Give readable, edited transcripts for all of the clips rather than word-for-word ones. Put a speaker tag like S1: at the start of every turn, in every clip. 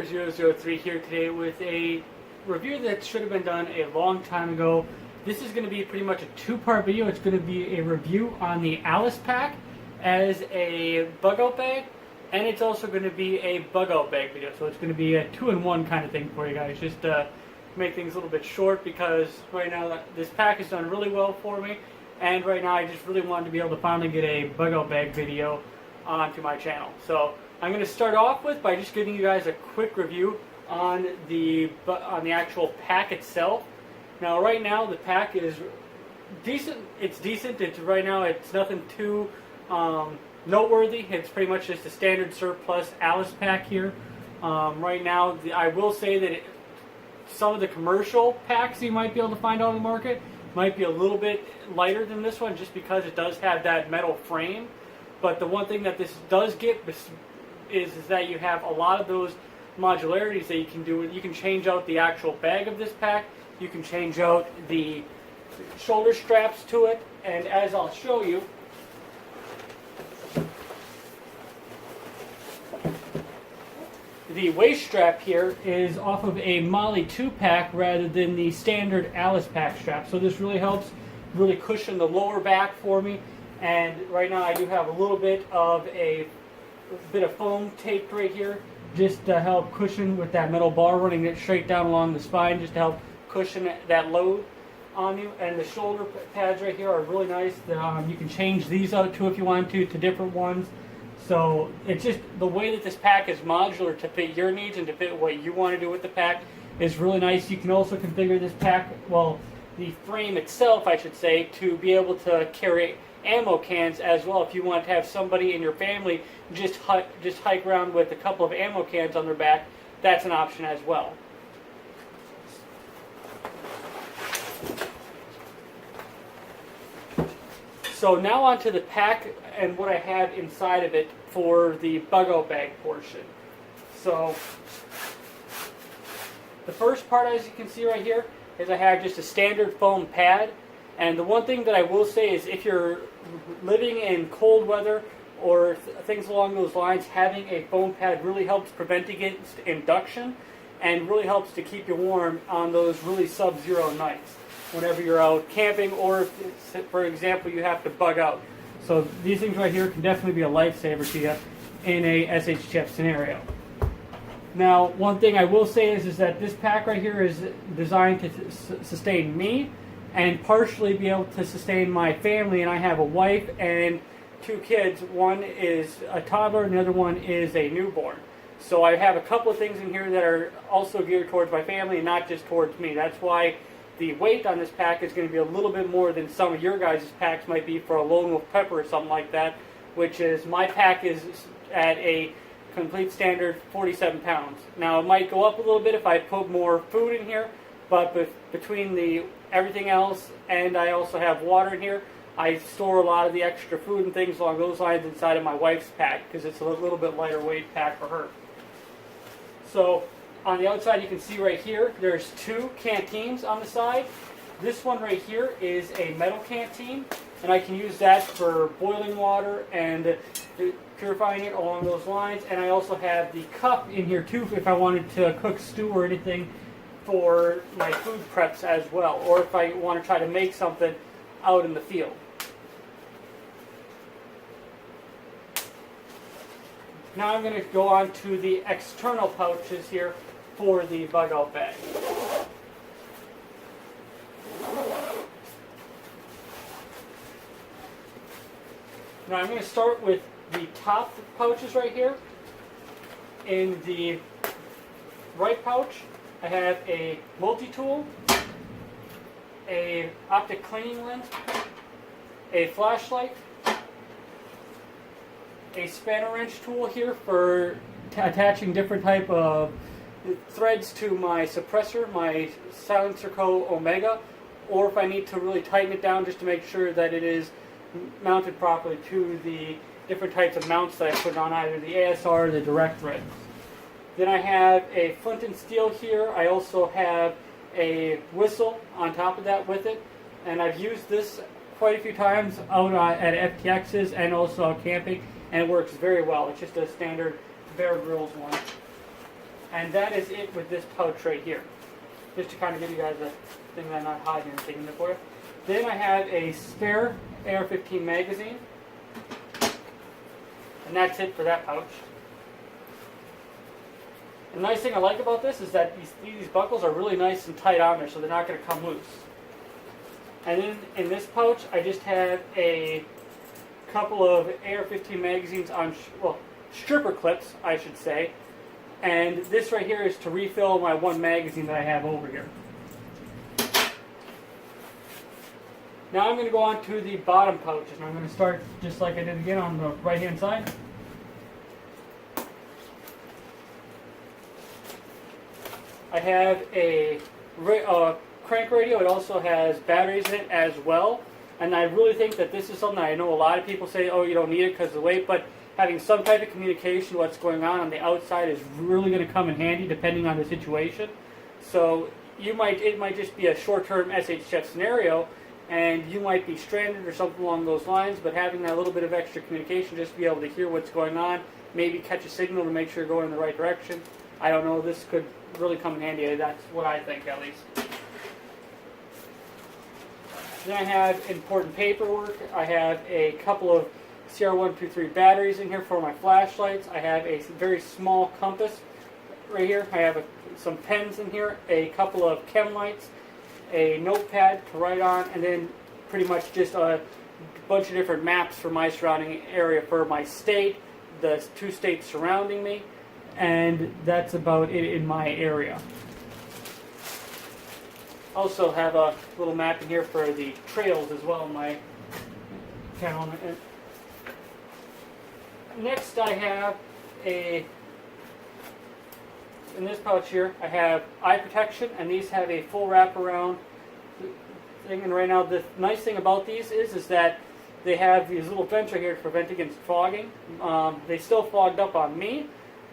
S1: Gerber003 here today with a review that should have been done a long time ago. This is going to be pretty much a two-part video. It's going to be a review on the Alice pack as a bug-out bag, and it's also going to be a bug-out bag video. So it's going to be a two-in-one kind of thing for you guys, just to make things a little bit short, because right now this pack has done really well for me, and right now I just really wanted to be able to finally get a bug-out bag video onto my channel. So I'm going to start off by just giving you guys a quick review on the actual pack itself. Now, right now the pack is decent. It's decent. Right now it's nothing too noteworthy. It's pretty much just a standard surplus Alice pack here. Right now, I will say that some of the commercial packs you might be able to find on the market might be a little bit lighter than this one, just because it does have that metal frame. But the one thing that this does get is that you have a lot of those modularities that you can do. You can change out the actual bag of this pack. You can change out the shoulder straps to it, and as I'll show you, the waist strap here is off of a Molly 2 pack rather than the standard Alice pack strap. So this really helps really cushion the lower back for me. And right now I do have a little bit of foam taped right here, just to help cushion with that metal bar running it straight down along the spine, just to help cushion that load on you. And the shoulder pads right here are really nice. You can change these out too if you want to different ones. So it's just the way that this pack is modular to fit your needs and to fit what you want to do with the pack is really nice. You can also configure this pack, well, the frame itself I should say, to be able to carry ammo cans as well. If you want to have somebody in your family just hike around with a couple of ammo cans on their back, that's an option as well. So now onto the pack and what I have inside of it for the bug-out bag portion. So the first part, as you can see right here, is I have just a standard foam pad. And the one thing that I will say is, if you're living in cold weather or things along those lines, having a foam pad really helps prevent against induction and really helps to keep you warm on those really sub-zero nights whenever you're out camping, or if, for example, you have to bug out. So these things right here can definitely be a lifesaver to you in a SHTF scenario. Now, one thing I will say is that this pack right here is designed to sustain me and partially be able to sustain my family. And I have a wife and 2 kids. One is a toddler and the other one is a newborn. So I have a couple of things in here that are also geared towards my family and not just towards me. That's why the weight on this pack is going to be a little bit more than some of your guys' packs might be for a lone wolf pepper or something like that, which is, my pack is at a complete standard 47 pounds. Now it might go up a little bit if I put more food in here, but between everything else, and I also have water in here, I store a lot of the extra food and things along those lines inside of my wife's pack, because it's a little bit lighter weight pack for her. So on the outside, you can see right here, there's 2 canteens on the side. This one right here is a metal canteen, and I can use that for boiling water and purifying it along those lines. And I also have the cup in here too, if I wanted to cook stew or anything for my food preps as well, or if I want to try to make something out in the field. Now I'm going to go on to the external pouches here for the bug-out bag. Now I'm going to start with the top pouches right here. In the right pouch, I have a multi-tool, a optic cleaning lens, a flashlight, a spanner wrench tool here for attaching different type of threads to my suppressor, my Silencer Co. Omega, or if I need to really tighten it down just to make sure that it is mounted properly to the different types of mounts that I put on either the ASR or the direct thread. Then I have a flint and steel here. I also have a whistle on top of that with it, and I've used this quite a few times out at FTXs and also out camping, and it works very well. It's just a standard Bear Grylls one. And that is it with this pouch right here. Just to kind of give you guys a thing that I'm not hiding anything in there for you. Then I have a spare AR-15 magazine. And that's it for that pouch. The nice thing I like about this is that these buckles are really nice and tight on there, so they're not going to come loose. And then in this pouch, I just have a couple of AR-15 magazines on, stripper clips, I should say. And this right here is to refill my one magazine that I have over here. Now I'm going to go on to the bottom pouches, and I'm going to start just like I did again on the right-hand side. I have a crank radio. It also has batteries in it as well. And I really think that this is something I know a lot of people say, oh, you don't need it because of the weight, but having some type of communication what's going on the outside is really going to come in handy depending on the situation. So it might just be a short-term SHF scenario, and you might be stranded or something along those lines, but having that little bit of extra communication just to be able to hear what's going on, maybe catch a signal to make sure you're going in the right direction. I don't know, this could really come in handy. That's what I think, at least. Then I have important paperwork. I have a couple of CR123 batteries in here for my flashlights. I have a very small compass right here. I have some pens in here, a couple of chem lights, a notepad to write on, and then pretty much just a bunch of different maps for my surrounding area for my state, the 2 states surrounding me, and that's about it in my area. Also have a little map in here for the trails as well in my town. Next I have in this pouch here, I have eye protection, and these have a full wraparound thing. And right now the nice thing about these is that they have these little vents right here to prevent against fogging. They still fogged up on me,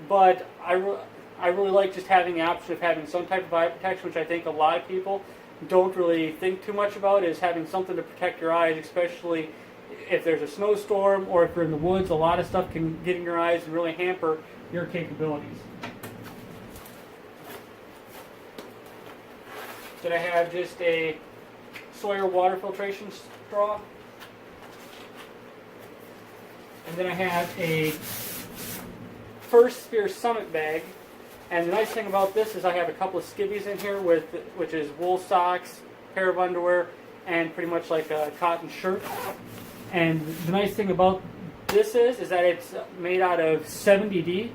S1: but I really like just having the option of having some type of eye protection, which I think a lot of people don't really think too much about, is having something to protect your eyes, especially if there's a snowstorm or if you're in the woods. A lot of stuff can get in your eyes and really hamper your capabilities. Then I have just a Sawyer water filtration straw. And then I have a First Spear Summit bag. And the nice thing about this is I have a couple of skivvies in here, which is wool socks, pair of underwear, and pretty much like a cotton shirt. And the nice thing about this is that it's made out of 70D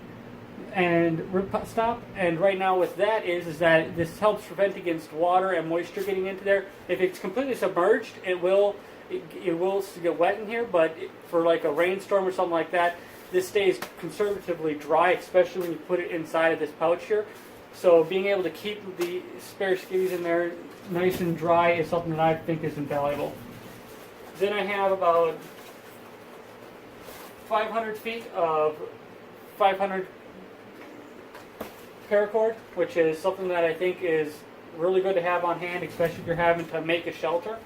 S1: and ripstop. And right now with that is that this helps prevent against water and moisture getting into there. If it's completely submerged, it will get wet in here, but for like a rainstorm or something like that, this stays conservatively dry, especially when you put it inside of this pouch here. So being able to keep the spare skivvies in there nice and dry is something that I think is invaluable. Then I have about 500 feet of 500 paracord, which is something that I think is really good to have on hand, especially if you're having to make a shelter.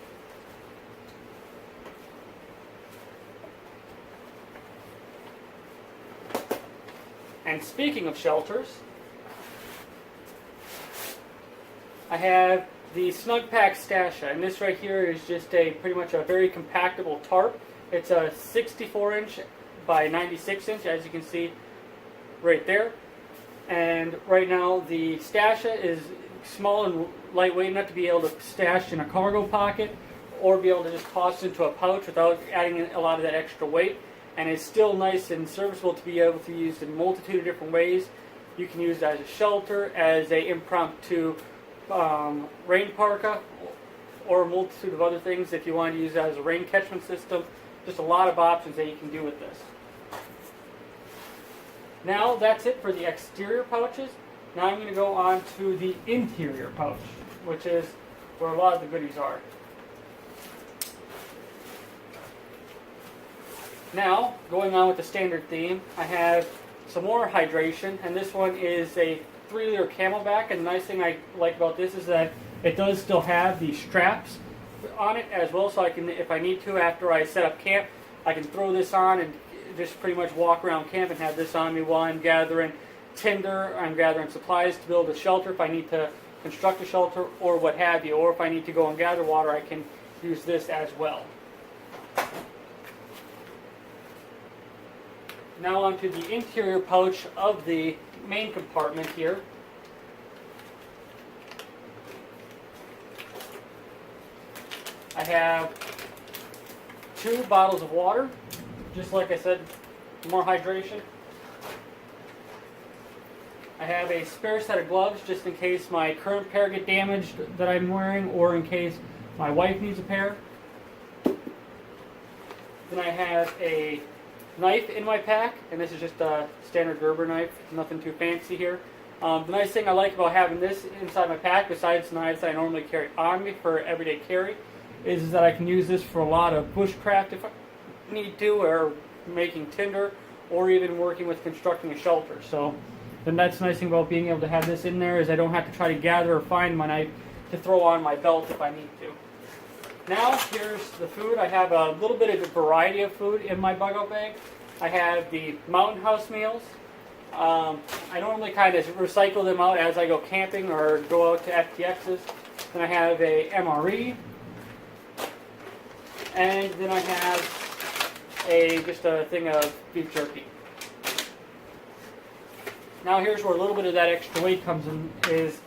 S1: And speaking of shelters, I have the Snug Pack Stasha, and this right here is just pretty much a very compactable tarp. It's a 64-inch by 96-inch, as you can see right there. And right now the Stasha is small and lightweight enough to be able to stash in a cargo pocket or be able to just toss into a pouch without adding a lot of that extra weight. And it's still nice and serviceable to be able to be used in a multitude of different ways. You can use it as a shelter, as an impromptu rain parka, or a multitude of other things if you want to use it as a rain catchment system. Just a lot of options that you can do with this. Now that's it for the exterior pouches. Now I'm going to go on to the interior pouch, which is where a lot of the goodies are. Now, going on with the standard theme, I have some more hydration, and this one is a 3-liter Camelback. And the nice thing I like about this is that it does still have the straps on it as well, so I can, if I need to, after I set up camp, I can throw this on and just pretty much walk around camp and have this on me while I'm gathering tinder, I'm gathering supplies to build a shelter if I need to construct a shelter or what have you, or if I need to go and gather water, I can use this as well. Now onto the interior pouch of the main compartment here. I have 2 bottles of water, just like I said, more hydration. I have a spare set of gloves just in case my current pair get damaged that I'm wearing, or in case my wife needs a pair. Then I have a knife in my pack, and this is just a standard Gerber knife, nothing too fancy here. The nice thing I like about having this inside my pack, besides the knives that I normally carry on me for everyday carry, is that I can use this for a lot of bushcraft if I need to, or making tinder, or even working with constructing a shelter. So then that's the nice thing about being able to have this in there, is I don't have to try to gather or find my knife to throw on my belt if I need to. Now here's the food. I have a little bit of a variety of food in my bug-out bag. I have the Mountain House meals. I normally kind of recycle them out as I go camping or go out to FTXs. Then I have a MRE. And then I have just a thing of beef jerky. Now here's where a little bit of that extra weight comes in, is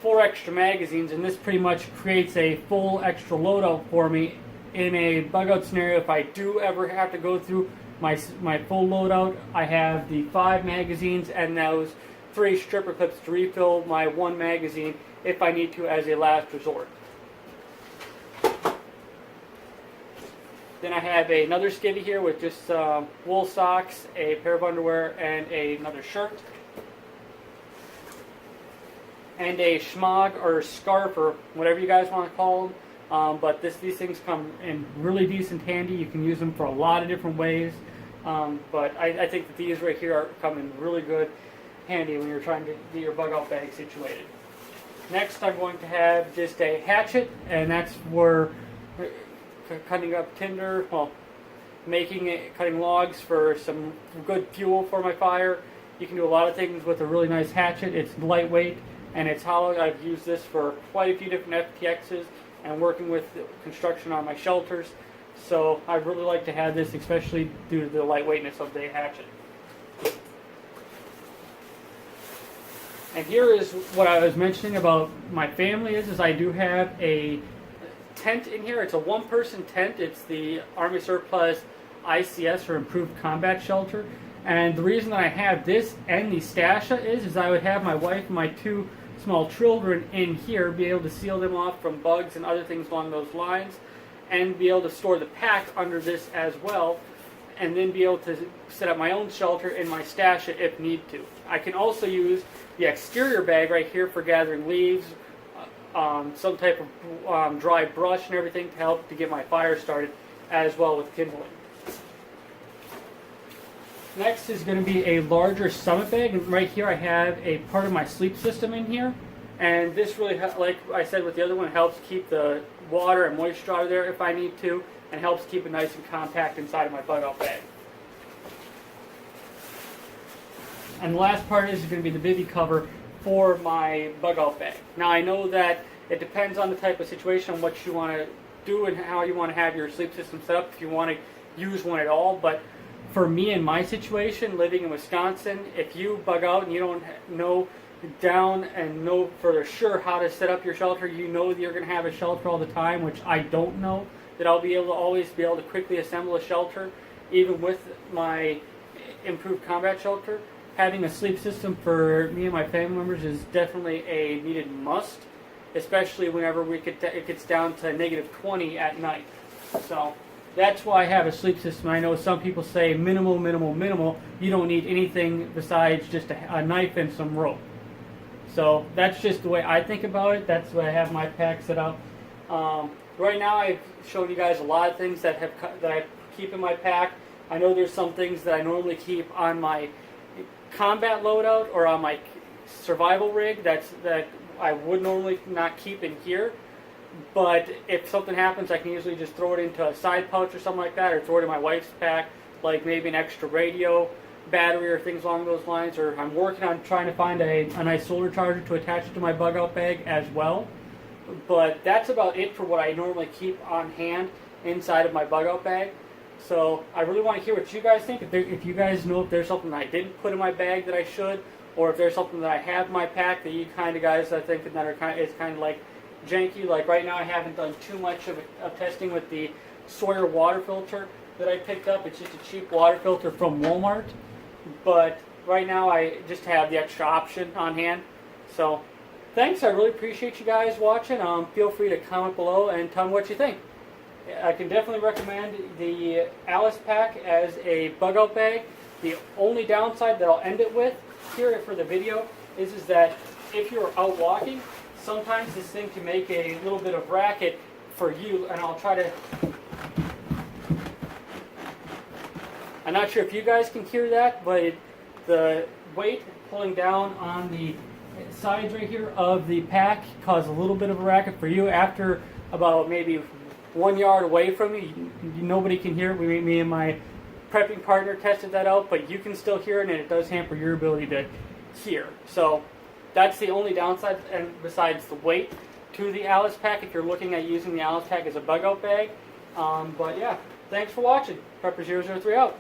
S1: 4 extra magazines, and this pretty much creates a full extra loadout for me in a bug-out scenario. If I do ever have to go through my full loadout, I have the 5 magazines and those 3 stripper clips to refill my 1 magazine if I need to as a last resort. Then I have another skivvy here with just wool socks, a pair of underwear, and another shirt. And a schmog or scarf, or whatever you guys want to call them. But these things come in really decent handy. You can use them for a lot of different ways. But I think that these right here come in really good handy when you're trying to get your bug-out bag situated. Next, I'm going to have just a hatchet, and that's for cutting up tinder, cutting logs for some good fuel for my fire. You can do a lot of things with a really nice hatchet. It's lightweight and it's hollow. I've used this for quite a few different FTXs and working with construction on my shelters. So I really like to have this, especially due to the lightweightness of the hatchet. And here is what I was mentioning about my family is I do have a tent in here. It's a 1-person tent. It's the Army Surplus ICS, or Improved Combat Shelter. And the reason that I have this and the Stasha is I would have my wife and my 2 small children in here, be able to seal them off from bugs and other things along those lines, and be able to store the pack under this as well, and then be able to set up my own shelter in my Stasha if need to. I can also use the exterior bag right here for gathering leaves, some type of dry brush and everything to help to get my fire started, as well with kindling. Next is going to be a larger summit bag, and right here I have a part of my sleep system in here, and this really, like I said with the other one, helps keep the water and moisture out of there if I need to, and helps keep it nice and compact inside of my bug-out bag. And the last part is going to be the bivy cover for my bug-out bag. Now I know that it depends on the type of situation, what you want to do and how you want to have your sleep system set up, if you want to use one at all. But for me in my situation, living in Wisconsin, if you bug out and you don't know down and know for sure how to set up your shelter, you know that you're going to have a shelter all the time, which I don't know, that I'll be able to always be able to quickly assemble a shelter, even with my improved combat shelter. Having a sleep system for me and my family members is definitely a needed must, especially whenever it gets down to -20 at night. So that's why I have a sleep system. I know some people say minimal. You don't need anything besides just a knife and some rope. So that's just the way I think about it. That's the way I have my pack set up. Right now I've shown you guys a lot of things that I keep in my pack. I know there's some things that I normally keep on my combat loadout or on my survival rig that I would normally not keep in here. But if something happens, I can usually just throw it into a side pouch or something like that, or throw it in my wife's pack, like maybe an extra radio, battery or things along those lines, or I'm working on trying to find a nice solar charger to attach it to my bug out bag as well. But that's about it for what I normally keep on hand inside of my bug out bag. So I really want to hear what you guys think. If you guys know if there's something that I didn't put in my bag that I should, or if there's something that I have in my pack that you kind of guys are thinking that is kind of like janky. Like right now I haven't done too much of testing with the Sawyer water filter that I picked up. It's just a cheap water filter from Walmart. But right now I just have the extra option on hand. So thanks, I really appreciate you guys watching. Feel free to comment below and tell me what you think. I can definitely recommend the Alice pack as a bug out bag. The only downside that I'll end it with here for the video is that if you're out walking, sometimes this thing can make a little bit of racket for you, and I'll try to... I'm not sure if you guys can hear that, but the weight pulling down on the sides right here of the pack cause a little bit of a racket for you. After about maybe 1 yard away from me, nobody can hear it. Me and my prepping partner tested that out, but you can still hear it, and it does hamper your ability to hear. So that's the only downside, and besides the weight to the Alice pack, if you're looking at using the Alice pack as a bug out bag. But yeah, thanks for watching. Prepper003 out.